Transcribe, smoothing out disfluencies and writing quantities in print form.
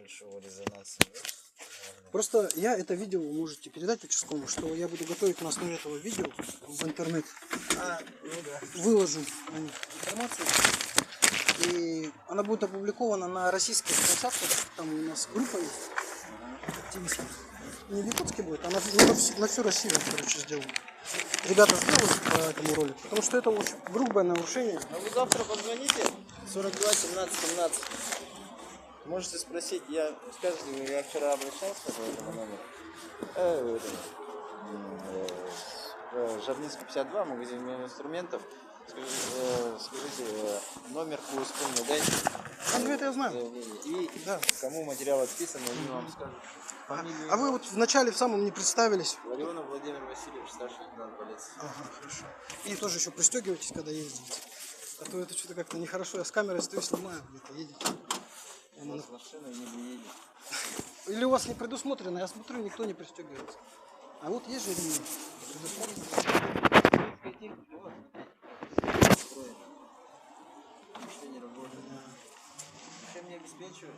большого резонанса нет. Просто я это видео, вы можете передать участковому, что я буду готовить на основе этого видео в интернет. Ну да. Выложу на них информацию. И она будет опубликована на российских площадках. Там у нас группа есть. Активистов. Не в Якутске будет, а на всю Россию, короче, сделаю. Ребята сделают по этому ролику, потому что это очень грубое нарушение. А вы завтра позвоните 42 17 17. Можете спросить, скажите, я вчера обращался по этому номеру. Жабницкий 52, магазин инструментов. Скажите, номер по исполнению дайте. Это я знаю. И да, кому материал отписан, они вам скажут. Фамилию, а вы вот вначале в самом не представились. Ларионов Владимир Васильевич, старший лейтенант полиции. Ага, хорошо. И тоже еще пристегивайтесь, когда ездите. А то это что-то как-то нехорошо. Я с камерой стою, снимаю, где-то едете. У нас машина не едет. Или у вас не предусмотрено, я смотрю, никто не пристегивается. А вот есть же ремень. Что не работает. Чем не обеспечивает?